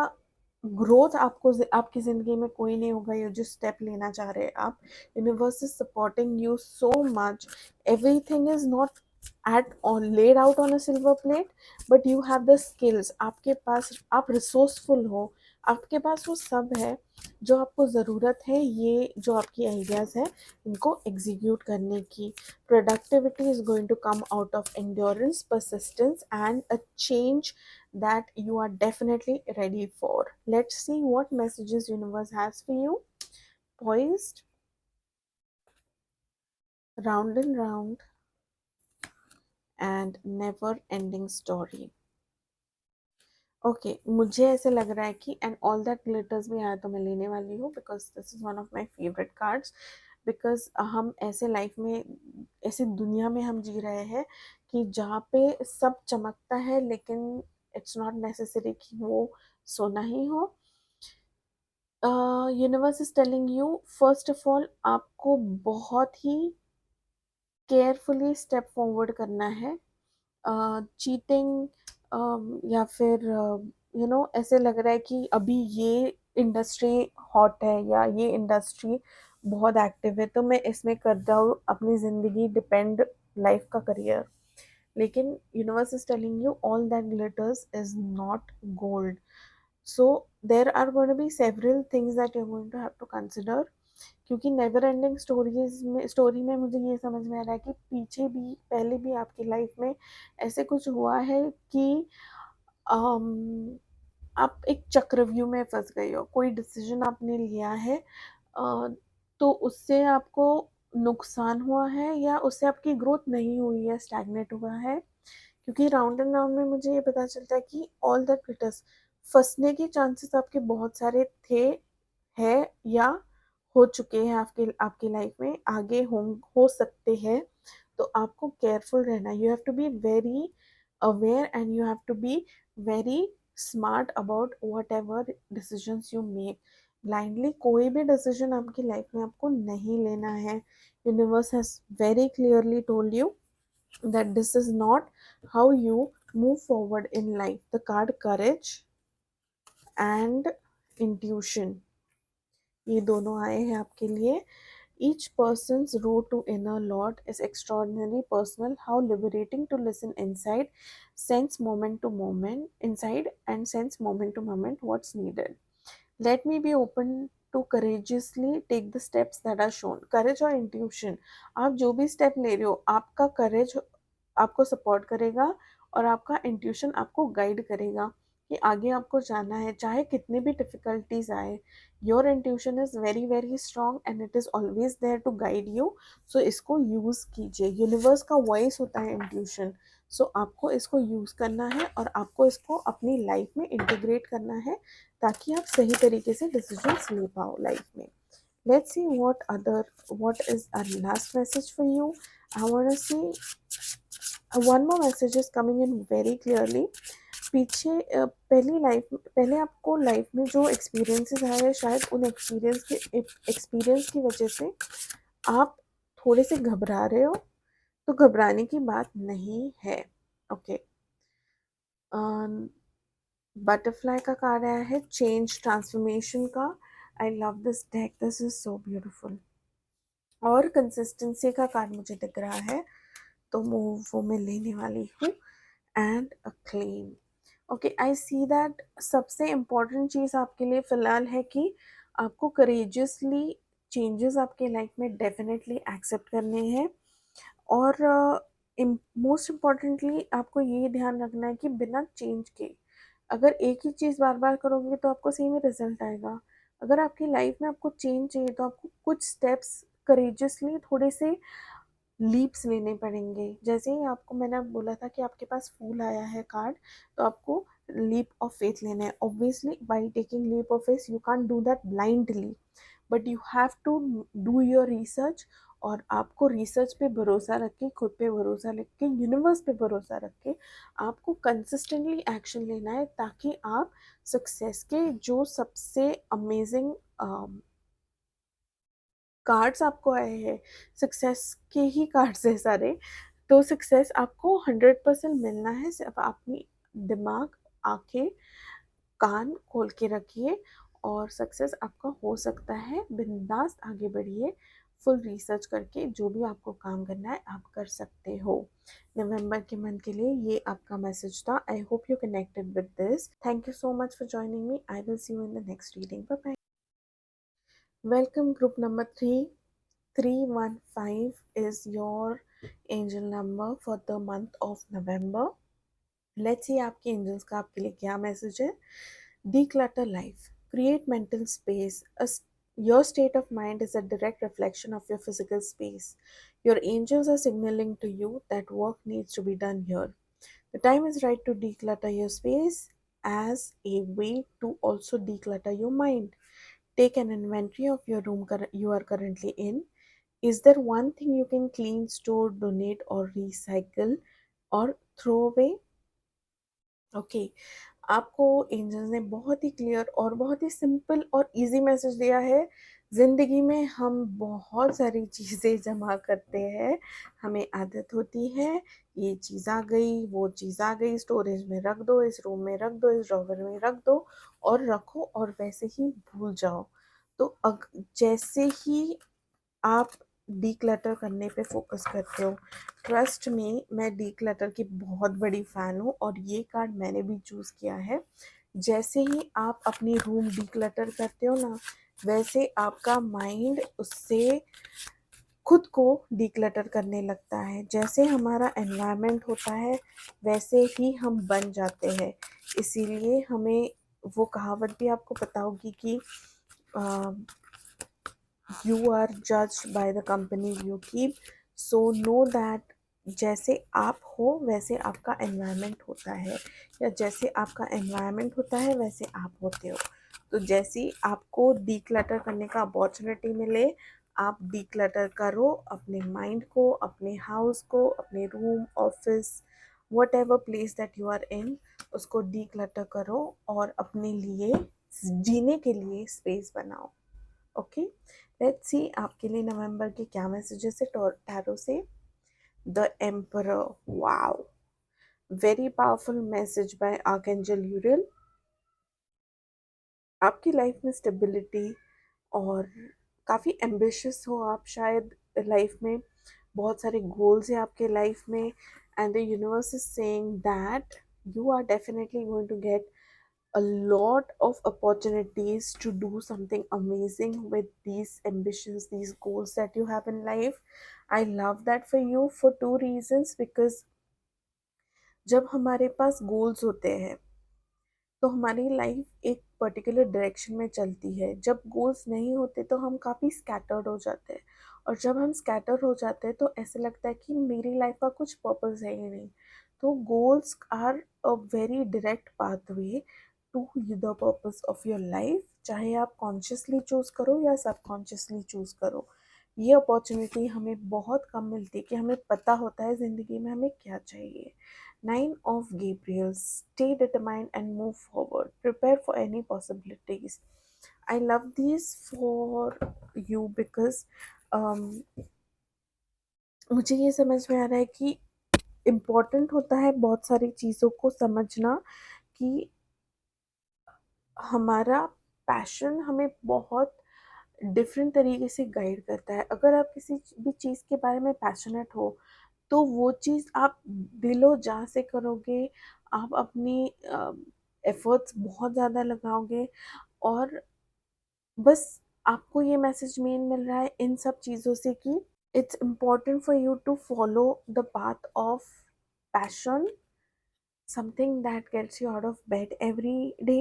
ग्रोथ आपको आपकी ज़िंदगी में कोई नहीं होगा। ये जो स्टेप लेना चाह रहे हैं आप, universe is supporting you so much. Everything is not at on laid out on a silver plate, but you have the skills, आपके पास, आप रिसोर्सफुल हो, आपके पास वो सब है जो आपको ज़रूरत है। ये जो आपकी आइडियाज़ है इनको एग्जीक्यूट करने की। Productivity is going to come out of endurance, persistence, and a change that you are definitely ready for. Let's see what messages universe has for you. Poised, round and round, and never ending story. Okay मुझे ऐसे लग रहा है कि एंड ऑल दैट ग्लिटर्स भी आया तो मैं लेने वाली हूँ, because this is one of my favourite cards. Because हम ऐसे लाइफ में, ऐसी दुनिया में हम जी रहे हैं कि जहाँ पे सब चमकता है, लेकिन इट्स नॉट नेसेसरी कि वो सोना ही हो। Universe is telling you, first of all आपको बहुत ही केयरफुली स्टेप फॉरवर्ड करना है। चीटिंग या फिर ऐसे लग रहा है कि अभी ये इंडस्ट्री हॉट है या ये इंडस्ट्री बहुत एक्टिव है, तो मैं इसमें कर जाऊँ, अपनी ज़िंदगी डिपेंड, लाइफ का करियर, लेकिन universe is telling you all that glitters is not gold. So there are going to be several things that you are going to have to consider. क्योंकि नेवर एंडिंग स्टोरी में मुझे ये समझ में आ रहा है कि पीछे भी पहले भी आपकी लाइफ में ऐसे कुछ हुआ है कि अम, आप एक चक्रव्यूह में फंस गए हो. कोई डिसीजन आपने लिया है, तो उससे आपको नुकसान हुआ है या उससे आपकी ग्रोथ नहीं हुई है, स्टैग्नेट हुआ है. क्योंकि राउंड एंड राउंड में मुझे ये पता चलता है कि ऑल दैट ग्लिटर्स, फंसने के चांसेस आपके बहुत सारे थे, है, या हो चुके हैं आपके आपकी लाइफ में, आगे हो सकते हैं. तो आपको केयरफुल रहना. You have to be very aware and you have to be very smart about whatever decisions you make. Blindly कोई भी डिसीजन आपकी लाइफ में आपको नहीं लेना है. Universe has very clearly told you that this is not how you move forward in life. The card courage and intuition, ये दोनों आए हैं आपके लिए. Each person's road to inner Lord is extraordinarily personal. How liberating to listen inside, sense moment to moment, inside and sense moment to moment what's needed. Let me be open to courageously take the steps that are shown. Courage और intuition, आप जो भी स्टेप ले रहे हो, आपका courage आपको सपोर्ट करेगा और आपका इंट्यूशन आपको गाइड करेगा कि आगे आपको जाना है, चाहे कितनी भी डिफिकल्टीज आए. Your intuition is very very strong and it is always there to guide you. So इसको यूज कीजिए. यूनिवर्स का वॉइस होता है इंट्यूशन. सो आपको इसको यूज करना है और आपको इसको अपनी लाइफ में इंटीग्रेट करना है ताकि आप सही तरीके से डिसीजंस ले पाओ लाइफ में. Let's see what is our last message for you. I want to see one more message is coming in very clearly. पीछे पहले आपको लाइफ में जो एक्सपीरियंसेस आए हैं, शायद उन एक्सपीरियंस की वजह से आप थोड़े से घबरा रहे हो. तो घबराने की बात नहीं है. ओके. बटरफ्लाई का कार्ड आया है, चेंज ट्रांसफॉर्मेशन का. I love this deck, this is so beautiful. और कंसिस्टेंसी का कार्ड मुझे दिख रहा है, तो वो मैं लेने वाली हूँ. And a claim. Okay, I see that सबसे इम्पोर्टेंट चीज़ आपके लिए फ़िलहाल है कि आपको करेजियसली चेंजेस आपके लाइफ में डेफिनेटली एक्सेप्ट करने हैं. और मोस्ट इम्पॉर्टेंटली आपको ये ध्यान रखना है कि बिना चेंज के अगर एक ही चीज़ बार बार करोगे तो आपको सेम ही रिजल्ट आएगा. अगर आपकी लाइफ में आपको चेंज चाहिए तो आपको कुछ स्टेप्स करेजियसली थोड़े से लीप्स लेने पड़ेंगे. जैसे ही आपको मैंने बोला था कि आपके पास फूल आया है कार्ड, तो आपको लीप ऑफ फेथ लेना है. Obviously by taking leap of faith you can't do that blindly, but you have to do your research. और आपको रिसर्च पे भरोसा रख के, खुद पे भरोसा रख के, यूनिवर्स पे भरोसा रख के आपको कंसिस्टेंटली एक्शन लेना है ताकि आप सक्सेस के जो सबसे अमेजिंग कार्ड्स आपको आए हैं, सक्सेस के ही कार्ड्स है सारे. तो सक्सेस आपको 100% मिलना है. सिर्फ अपनी दिमाग, आंखें, कान खोल के रखिए और सक्सेस आपका हो सकता है. बिंदास आगे बढ़िए. फुल रिसर्च करके जो भी आपको काम करना है आप कर सकते हो. नवंबर के मंथ के लिए ये आपका मैसेज था. I hope you connected with this. Thank you so much for joining me. I will see you in the next reading. Bye bye. Welcome group number 3. 315 is your angel number for the month of November. Let's see आपके angels का आपके लिए क्या message है. Declutter life. Create mental space. Your state of mind is a direct reflection of your physical space. Your angels are signaling to you that work needs to be done here. The time is right to declutter your space as a way to also declutter your mind. Take an inventory of your room you are currently in. Is there one thing you can clean, store, donate, or recycle or throw away? Okay. आपको एंजल्स ने बहुत ही क्लियर और बहुत ही सिंपल और इजी मैसेज दिया है. ज़िंदगी में हम बहुत सारी चीज़ें जमा करते हैं. हमें आदत होती है, ये चीज़ आ गई, वो चीज़ आ गई, स्टोरेज में रख दो, इस रूम में रख दो, इस ड्रॉवर में रख दो और रखो और वैसे ही भूल जाओ. तो जैसे ही आप डीक्लटर करने पे फोकस करते हो। ट्रस्ट मी, मैं डीक्लटर की बहुत बड़ी फ़ैन हूँ और ये कार्ड मैंने भी चूज़ किया है। जैसे ही आप अपनी रूम डीक्लटर करते हो ना, वैसे आपका माइंड उससे खुद को डिक्लटर करने लगता है। जैसे हमारा एनवायरनमेंट होता है वैसे ही हम बन जाते हैं। इसीलिए हमें वो कहावत भी आपको पता होगी कि you are judged by the company you keep. So know that जैसे आप हो वैसे आपका एनवायरनमेंट होता है, या जैसे आपका एनवायरनमेंट होता है वैसे आप होते हो। तो जैसे ही आपको डीक्लटर करने का अपॉर्चुनिटी मिले, आप डीक्लटर करो अपने माइंड को, अपने हाउस को, अपने room, office, whatever place that you are in, उसको डीक्लटर करो और अपने लिए जीने के लिए स्पेस बनाओ। ओके, लेट्स सी आपके लिए नवंबर के क्या मैसेजेस है टैरो से। The emperor, wow, very powerful message by archangel Uriel. आपकी लाइफ में स्टेबिलिटी और काफ़ी एम्बिशियस हो आप शायद लाइफ में, बहुत सारे गोल्स हैं आपके लाइफ में, and the universe is saying that you are definitely going to get a lot of opportunities to do something amazing with these ambitions, these goals that you have in life. I love that for you for two reasons, because जब हमारे पास गोल्स होते हैं तो हमारी लाइफ एक पर्टिकुलर डायरेक्शन में चलती है। जब गोल्स नहीं होते तो हम काफ़ी स्कैटर्ड हो जाते हैं, और जब हम स्कैटर हो जाते हैं तो ऐसे लगता है कि मेरी लाइफ का कुछ पर्पस है ही नहीं। तो goals are a very direct pathway to the purpose of your life, चाहे आप कॉन्शियसली चूज़ करो या सबकॉन्शियसली चूज़ करो। ये अपॉर्चुनिटी हमें बहुत कम मिलती है कि हमें पता होता है ज़िंदगी में हमें क्या चाहिए। Nine of Gabriel, stay determined and move forward. Prepare for any possibilities. I love these for you because um, मुझे ये समझ में आ रहा है कि इम्पोर्टेंट होता है बहुत सारी चीज़ों को समझना, कि हमारा पैशन हमें बहुत डिफरेंट तरीके से गाइड करता है। अगर आप किसी भी चीज़ के बारे में पैशनेट हो तो वो चीज़ आप दिलो जान से करोगे, आप अपनी एफर्ट्स बहुत ज़्यादा लगाओगे, और बस आपको ये मैसेज मेन मिल रहा है इन सब चीज़ों से कि it's important for you to follow the path of passion, something that gets you out of bed every day.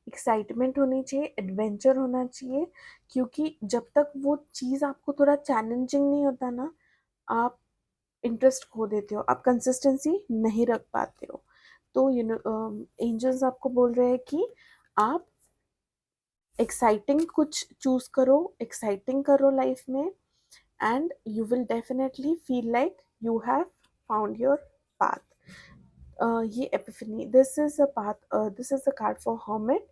Excitement होनी चाहिए, एडवेंचर होना चाहिए, क्योंकि जब तक वो चीज़ आपको थोड़ा चैलेंजिंग नहीं होता ना, आप इंटरेस्ट खो देते हो, आप कंसिस्टेंसी नहीं रख पाते हो। तो एंजल्स आपको बोल रहे हैं कि आप एक्साइटिंग कुछ चूज करो, एक्साइटिंग करो लाइफ में, and you will definitely feel like you have found your path. ये epiphany, this is a path, this is a card for hermit.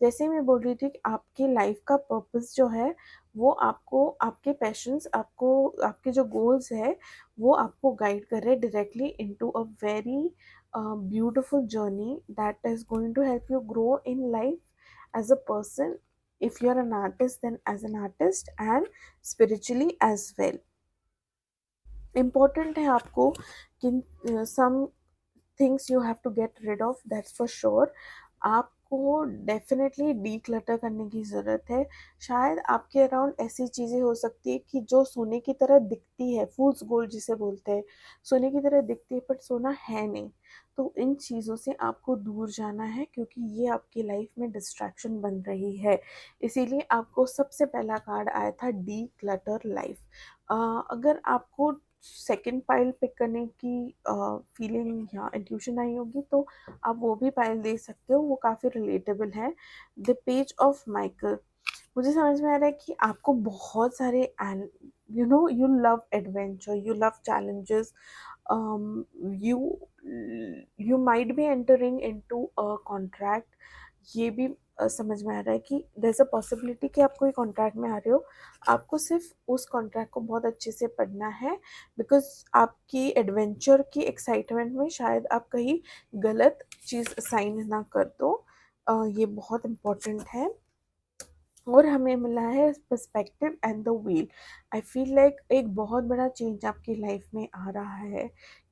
जैसे मैं बोल रही थी कि आपके लाइफ का पर्पस जो है वो आपको, आपके पैशंस आपको, आपके जो गोल्स है वो आपको गाइड कर रहे हैं directly into a very beautiful journey that is going to help you grow in life as a person. if you're an artist, then as an artist, and spiritually as well। important है आपको कि some things you have to get rid of, that's for sure। आपको डेफिनेटली डीक्लटर करने की ज़रूरत है। शायद आपके अराउंड ऐसी चीज़ें हो सकती है कि जो सोने की तरह दिखती है, फूल्स गोल्ड जिसे बोलते हैं, सोने की तरह दिखती है बट सोना है नहीं। तो इन चीज़ों से आपको दूर जाना है, क्योंकि ये आपकी लाइफ में डिस्ट्रैक्शन बन रही है। इसीलिए आपको सबसे पहला कार्ड आया था डी क्लटर लाइफ। अगर आपको सेकंड पाइल पिक करने की फीलिंग या इंट्यूशन आई होगी तो आप वो भी पाइल दे सकते हो, वो काफ़ी रिलेटेबल है। द पेज ऑफ माइकल, मुझे समझ में आ रहा है कि आपको बहुत सारे you love adventure, you love challenges, you you might be entering into a contract। ये भी समझ में आ रहा है कि there's a possibility कि आप कोई कॉन्ट्रैक्ट में आ रहे हो, आपको सिर्फ उस कॉन्ट्रैक्ट को बहुत अच्छे से पढ़ना है, बिकॉज आपकी एडवेंचर की एक्साइटमेंट में शायद आप कहीं गलत चीज़ साइन ना कर दो। ये बहुत इम्पोर्टेंट है। और हमें मिला है perspective and the wheel. I feel like एक बहुत बड़ा चेंज आपकी लाइफ में आ रहा है,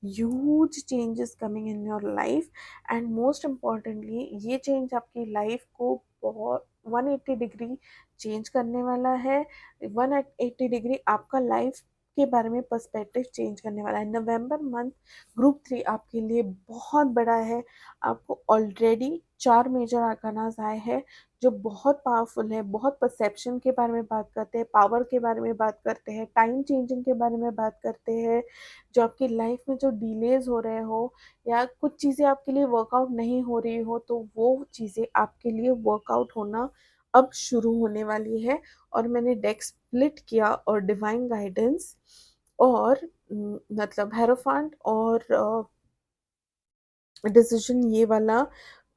huge changes coming in your life. And most importantly ये चेंज आपकी लाइफ को बहुत 180 डिग्री चेंज करने वाला है। 180 डिग्री आपका लाइफ के बारे में पर्सपेक्टिव चेंज करने वाला है। नवंबर मंथ ग्रुप 3 आपके लिए बहुत बड़ा है। आपको ऑलरेडी 4 मेजर आर्कानास आए हैं जो बहुत पावरफुल है, बहुत परसेप्शन के बारे में बात करते हैं, पावर के बारे में बात करते हैं, टाइम चेंजिंग के बारे में बात करते हैं। जो आपकी लाइफ में जो डिलेज हो रहे हो या कुछ चीज़ें आपके लिए वर्कआउट नहीं हो रही हो, तो वो चीज़ें आपके लिए वर्कआउट होना अब शुरू होने वाली है। और मैंने डेक स्प्लिट किया और डिवाइन गाइडेंस और मतलब हेरोफांट और डिसीजन ये वाला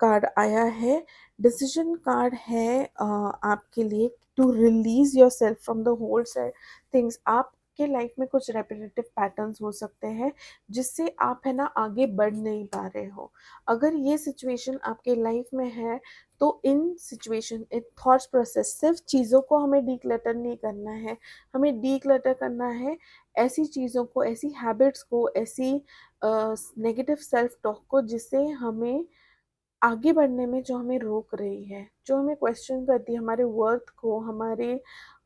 कार्ड आया है। डिसीजन कार्ड है आपके लिए to release yourself from the whole things. आपके लाइफ में कुछ रेपिटेटिव पैटर्न्स हो सकते हैं जिससे आप है ना आगे बढ़ नहीं पा रहे हो। अगर ये सिचुएशन आपके लाइफ में है तो इन सिचुएशन इन थॉट्स प्रोसेस सिर्फ चीज़ों को हमें डीक्लटर नहीं करना है, हमें डीक्लटर करना है ऐसी चीज़ों को, ऐसी हैबिट्स को, ऐसी नेगेटिव सेल्फ टॉक को जिससे हमें आगे बढ़ने में जो हमें रोक रही है, जो हमें क्वेश्चन करती है हमारे वर्थ को, हमारे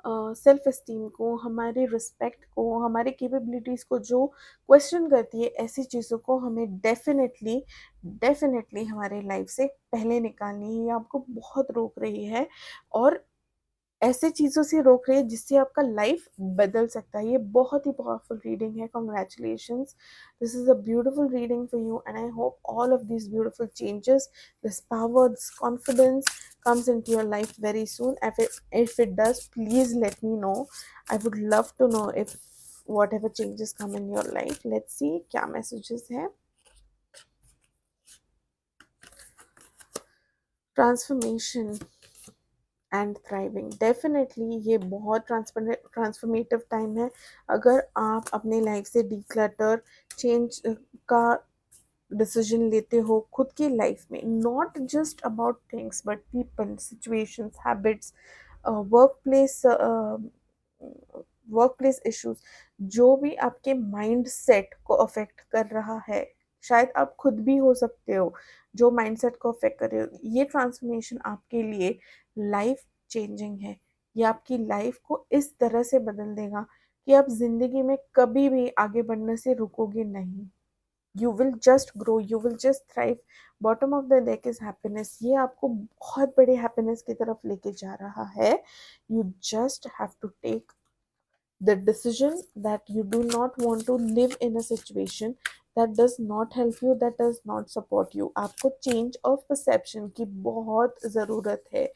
सेल्फ एस्टीम को, हमारे रिस्पेक्ट को, हमारे कैपेबिलिटीज़ को जो क्वेश्चन करती है, ऐसी चीज़ों को हमें डेफिनेटली डेफिनेटली हमारे लाइफ से पहले निकालनी है। ये आपको बहुत रोक रही है और ऐसे चीज़ों से रोक रही है जिससे आपका लाइफ बदल सकता है। ये बहुत ही पावरफुल रीडिंग है। Congratulations, this is a beautiful reading for you and I hope all of these beautiful changes, this power, this confidence comes into your life very soon. If it does, please let me know. I would love to know if whatever changes come in your life. Let's see क्या messages है। ट्रांसफॉर्मेशन एंड थ्राइविंग, डेफिनेटली ये बहुत ट्रांसफॉर्मेटिव टाइम है। अगर आप अपने लाइफ से डीक्लटर चेंज का डिसीजन लेते हो खुद की लाइफ में, not just about things but people, situations, habits, work place work place issues, जो भी आपके माइंड सेट को अफेक्ट कर रहा है, शायद आप खुद भी हो सकते हो जो माइंडसेट को अफेक्ट कर रहे हो। ये ट्रांसफॉर्मेशन आपके लिए लाइफ चेंजिंग है। ये आपकी लाइफ को इस तरह से बदल देगा कि आप जिंदगी में कभी भी आगे बढ़ने से रुकोगे नहीं। You will just grow, you will just thrive. Bottom of the deck is happiness. ये आपको बहुत बड़े हैप्पीनेस की तरफ लेके जा रहा है। You just have to take the decision that you do not want to live in a situation that does not help you, that does not support you। आपको चेंज ऑफ परसेप्शन की बहुत ज़रूरत है।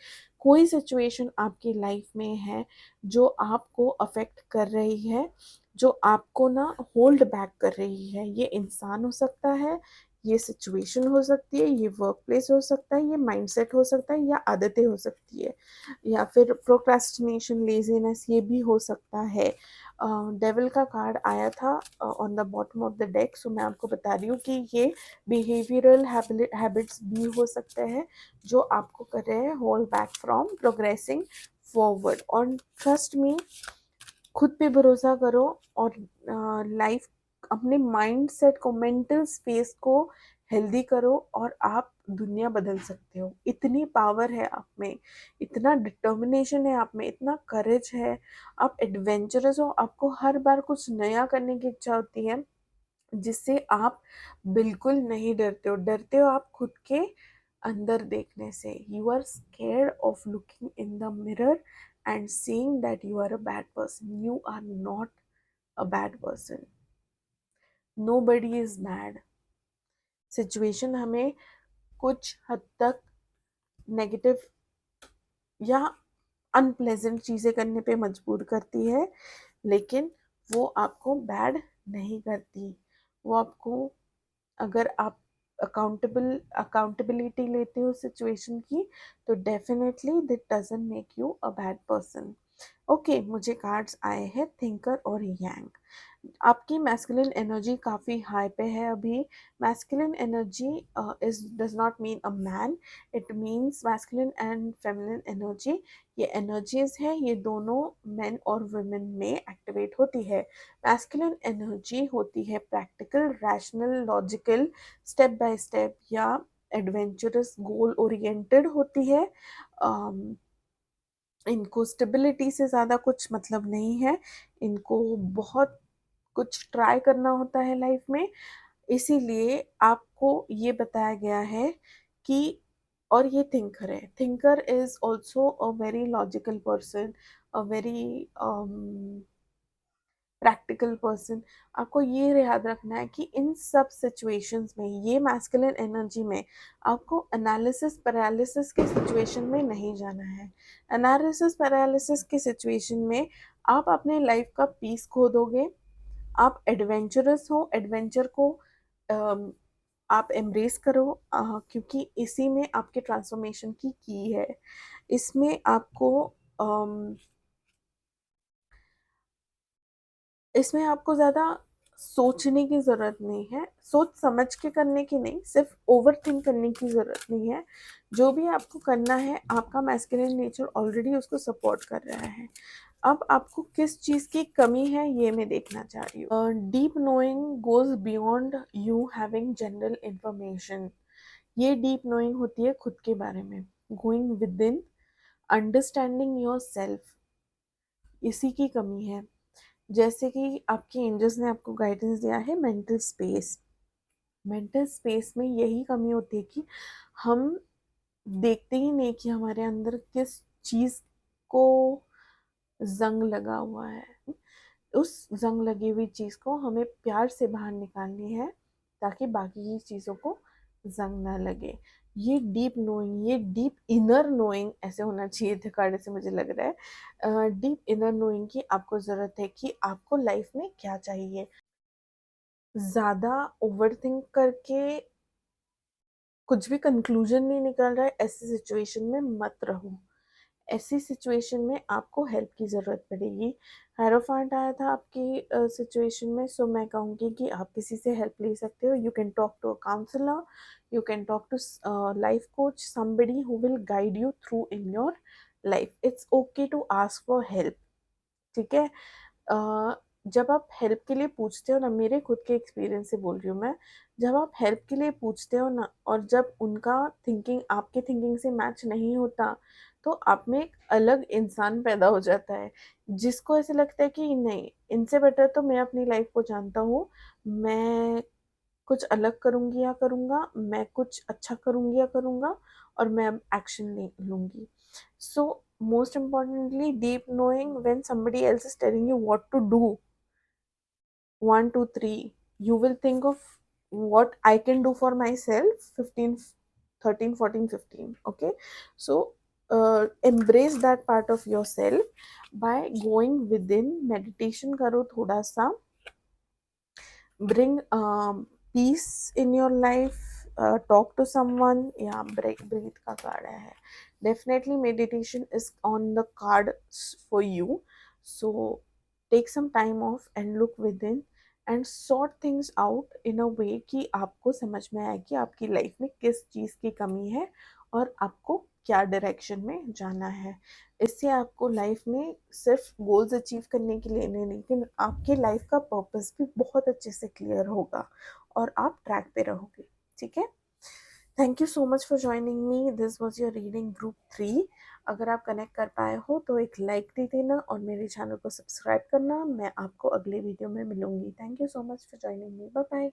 कोई सिचुएशन आपकी लाइफ में है जो आपको अफेक्ट कर रही है, जो आपको ना होल्ड बैक कर रही है। ये इंसान हो सकता है, ये सिचुएशन हो सकती है, ये वर्क प्लेस हो सकता है, ये माइंडसेट हो सकता है, या आदतें हो सकती है, या फिर प्रोक्रेस्टिनेशन, लेजीनेस, ये भी हो सकता है। डेविल का कार्ड आया था on the bottom of the deck, so मैं आपको बता रही हूँ कि ये बिहेवियरल हैबिट्स भी हो सकते हैं जो आपको कर रहे हैं hold back from progressing forward. और ट्रस्ट मी, खुद पे भरोसा करो और लाइफ, अपने माइंड सेट को, मेंटल स्पेस को हेल्दी करो और आप दुनिया बदल सकते हो। इतनी पावर है आप में, इतना डिटर्मिनेशन है आप में, इतना करेज है। आप एडवेंचरस हो, आपको हर बार कुछ नया करने की इच्छा होती है जिससे आप बिल्कुल नहीं डरते हो आप खुद के अंदर देखने से। You are scared of looking in the mirror and seeing that you are a bad person. You are not a bad person. Nobody is bad. Situation हमें कुछ हद तक नेगेटिव या अनप्लेजेंट चीज़ें करने पे मजबूर करती है, लेकिन वो आपको बैड नहीं करती। वो आपको, अगर आप अकाउंटेबिलिटी लेते हो सिचुएशन की, तो definitely that doesn't make you a bad person. Okay, मुझे कार्ड्स आए हैं थिंकर और यांग। आपकी मैस्कुलिन एनर्जी काफ़ी हाई पे है अभी। Masculine energy is does not mean a man, it means masculine and feminine energy. ये एनर्जीज है, ये दोनों मेन और वुमेन में एक्टिवेट होती है। मैस्कुलिन एनर्जी होती है practical, rational, logical, step by step या एडवेंचरस, गोल ओरिएंटेड होती है। इनको स्टेबिलिटी से ज़्यादा कुछ मतलब नहीं है, इनको बहुत कुछ ट्राई करना होता है लाइफ में। इसीलिए आपको ये बताया गया है कि, और ये थिंकर है, thinker is also a very logical person, a very practical person. आपको ये याद रखना है कि इन सब सिचुएशंस में, ये मैस्कुलिन एनर्जी में, आपको एनालिसिस पैरालिसिस के सिचुएशन में नहीं जाना है। एनालिसिस पैरालिसिस के सिचुएशन में आप अपने लाइफ का पीस खो दोगे। आप एडवेंचरस हो, एडवेंचर को अम, आप एम्ब्रेस करो, क्योंकि इसी में आपके ट्रांसफॉर्मेशन की है। इसमें आपको अम, इसमें आपको ज़्यादा सोचने की ज़रूरत नहीं है, सोच समझ के करने की नहीं, सिर्फ ओवर थिंक करने की ज़रूरत नहीं है। जो भी आपको करना है, आपका मैस्कुलिन नेचर ऑलरेडी उसको सपोर्ट कर रहा है। अब आपको किस चीज़ की कमी है, ये मैं देखना चाह रही हूँ। Deep knowing goes beyond you having general information. ये डीप नोइंग होती है खुद के बारे में, going with in, understanding your self, इसी की कमी है। जैसे कि आपके एंजल्स ने आपको गाइडेंस दिया है मेंटल स्पेस। मेंटल स्पेस में यही कमी होती है कि हम देखते ही नहीं कि हमारे अंदर किस चीज़ को जंग लगा हुआ है। उस जंग लगी हुई चीज़ को हमें प्यार से बाहर निकालनी है, ताकि बाकी की चीज़ों को जंग ना लगे। ये डीप नोइंग, ये डीप इनर नोइंग ऐसे होना चाहिए थे कार्ड से, मुझे लग रहा है। डीप इनर नोइंग की आपको ज़रूरत है कि आपको लाइफ में क्या चाहिए। ज़्यादा ओवरथिंक करके कुछ भी कंक्लूजन नहीं निकल रहा है, ऐसी सिचुएशन में मत रहो। ऐसी सिचुएशन में आपको हेल्प की ज़रूरत पड़ेगी। हायरोफेंट आया था आपकी सिचुएशन में, सो मैं कहूँगी कि आप किसी से हेल्प ले सकते हो। You can talk to a counsellor, you can talk to life coach, somebody who will guide you through in your life. It's okay to ask for help, ठीक है। अ, जब आप हेल्प के लिए पूछते हो ना, मेरे खुद के एक्सपीरियंस से बोल रही हूँ मैं, जब आप हेल्प के लिए पूछते हो ना, और जब उनका थिंकिंग आपके थिंकिंग से मैच नहीं होता, तो आप में एक अलग इंसान पैदा हो जाता है, जिसको ऐसे लगता है कि नहीं, इनसे बेटर तो मैं अपनी लाइफ को जानता हूँ, मैं कुछ अलग करूँगी या करूँगा, मैं कुछ अच्छा करूँगी या करूँगा, और मैं अब एक्शन नहीं लूँगी। सो most importantly, deep knowing, when somebody else is telling you what to do, 1 2 3, you will think of what I can do for myself, 15 13 14 15. Okay, so embrace that part of yourself by going within, meditation karo thoda sa, bring peace in your life, talk to someone. Yeah, breathe का card है, definitely meditation is on the card for you. So take some time off and look within and sort things out in a way कि आपको समझ में आए कि आपकी लाइफ में किस चीज़ की कमी है और आपको क्या डायरेक्शन में जाना है। इससे आपको लाइफ में सिर्फ गोल्स अचीव करने के लिए नहीं, लेकिन आपके लाइफ का पर्पस भी बहुत अच्छे से क्लियर होगा और आप ट्रैक पे रहोगे, ठीक है। Thank you so much for joining me, this was your reading group 3। अगर आप कनेक्ट कर पाए हो तो एक लाइक दे देना और मेरे चैनल को सब्सक्राइब करना। मैं आपको अगले वीडियो में मिलूंगी। Thank you so much for joining me, bye bye.